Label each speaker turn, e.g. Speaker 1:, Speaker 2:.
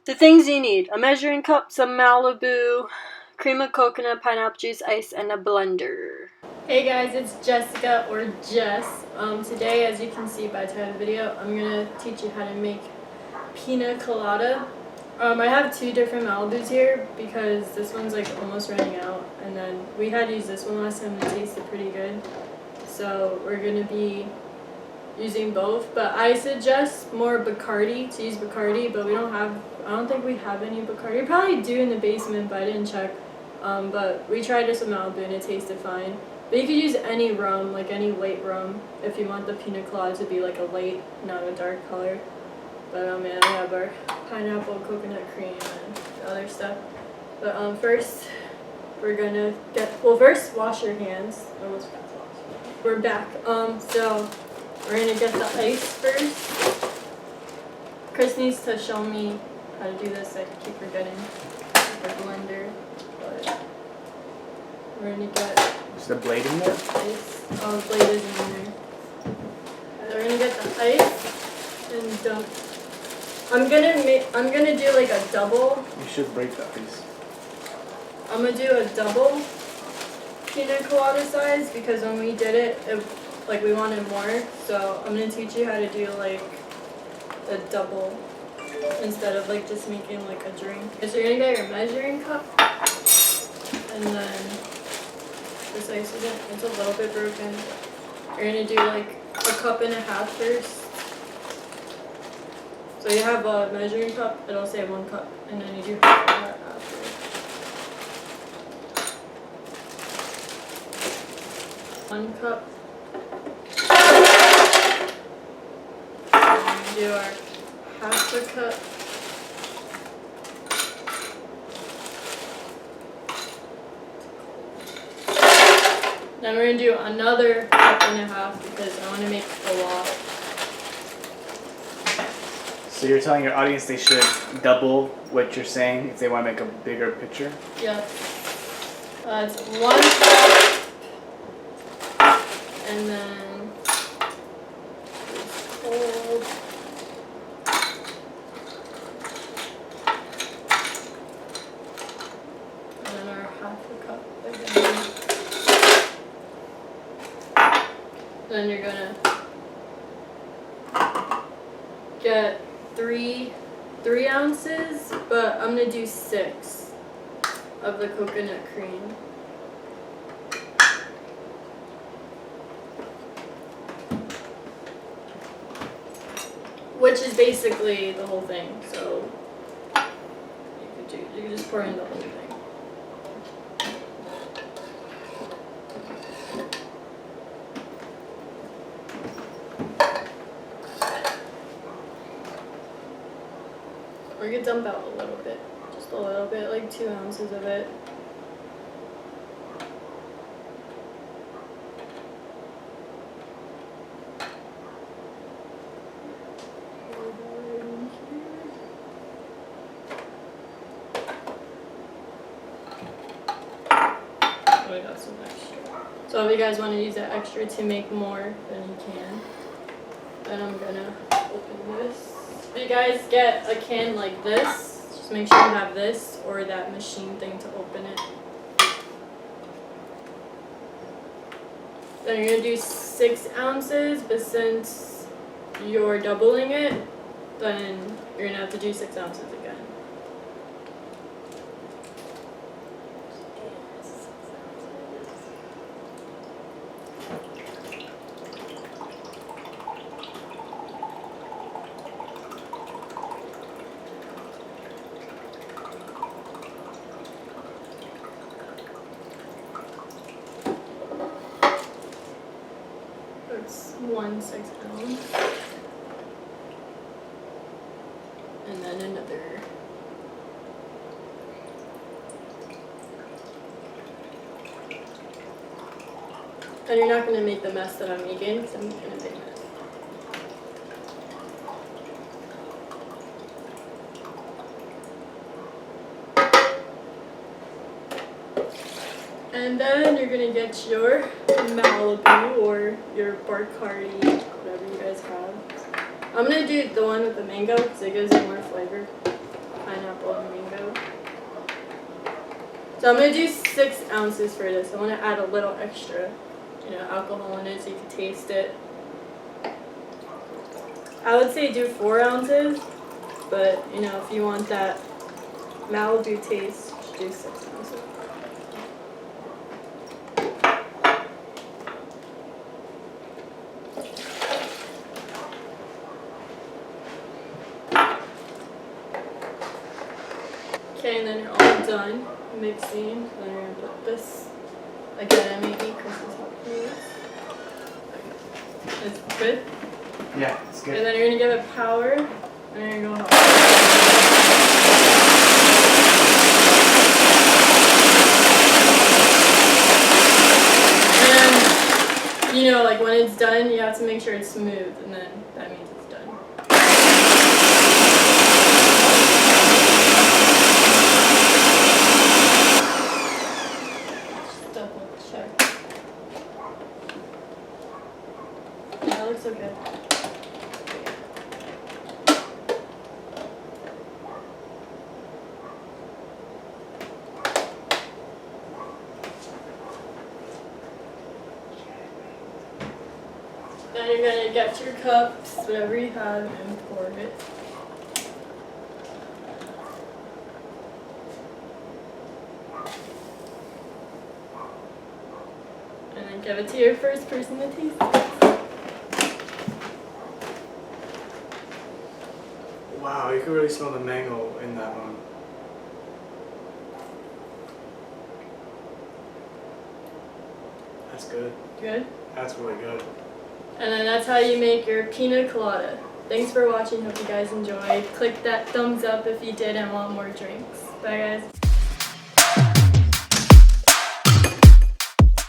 Speaker 1: The things you need: a measuring cup, some Malibu, cream of coconut, pineapple juice, ice, and a blender. Hey guys, it's Jessica, or Jess. Today, as you can see by the title of the video, I'm gonna teach you how to make Pina Colada. I have two different Malibus here because this one's like almost running out, and then we had used this one last time and it tasted pretty good. So we're gonna be using both, but I suggest more Bacardi, to use Bacardi, but I don't think we have any Bacardi. We probably do in the basement, but I didn't check. But we tried this with Malibu and it tasted fine. But you could use any rum, like any light rum, if you want the Pina Colada to be like a light, not a dark color. But yeah, we have our pineapple, coconut cream, and the other stuff. But first, we're gonna first wash your hands. Almost got to wash. We're back. So we're gonna get the ice first. Chris needs to show me how to do this. I keep forgetting the blender. But we're gonna get.
Speaker 2: Is the blade in there?
Speaker 1: Ice. Oh, the blade is in there. So we're gonna get the ice and dump. I'm gonna do like a double.
Speaker 2: You should break the ice.
Speaker 1: I'm gonna do a double Pina Colada size because when we did it, like we wanted more. So I'm gonna teach you how to do like a double instead of like just making like a drink. So you're gonna get your measuring cup, and then this ice it's a little bit broken. You're gonna do like a cup and a half first. So you have a measuring cup, it'll say 1 cup, and then you do half of that after. 1 cup. And do our half a cup. Then we're gonna do another cup and a half because I want to make a lot.
Speaker 2: So you're telling your audience they should double what you're saying if they want to make a bigger picture?
Speaker 1: Yeah. It's 1 cup, and then cold. And then our half a cup again. Then you're gonna get 3 ounces, but I'm gonna do 6 of the coconut cream. Which is basically the whole thing, so you could just pour in the whole thing. Or you could dump out a little bit, just a little bit, like 2 ounces of it. I got some extra. So if you guys want to use that extra to make more, then you can. Then I'm gonna open this. If you guys get a can like this, just make sure you have this or that machine thing to open it. Then you're gonna do 6 ounces, but since you're doubling it, then you're gonna have to do 6 ounces again. That's 1 6 ounce. And then another. And you're not going to make the mess that I'm making because I'm making a big mess. And then you're gonna get your Malibu or your Bacardi, whatever you guys have. I'm gonna do the one with the mango because it gives it more flavor. I pineapple and mango. So I'm going to do 6 ounces for this. I want to add a little extra, alcohol in it so you can taste it. I would say do 4 ounces, but if you want that Malibu taste, you should do 6 ounces. Okay, and then you're all done mixing. So then you're going to put this again, maybe Chris is helping me with. Okay. It's good?
Speaker 2: Yeah, it's good.
Speaker 1: And then you're going to give it power, and then you're going to go And like when it's done, you have to make sure it's smooth, and then that means it's done. Just double check. Yeah, that looks okay. Then you're going to get your cups, whatever you have, and pour it. And then give it to your first person to taste it.
Speaker 2: Wow, you can really smell the mango in that one. That's good.
Speaker 1: Good?
Speaker 2: That's really good.
Speaker 1: And then that's how you make your Pina Colada. Thanks for watching. Hope you guys enjoyed. Click that thumbs up if you did and want more drinks. Bye guys.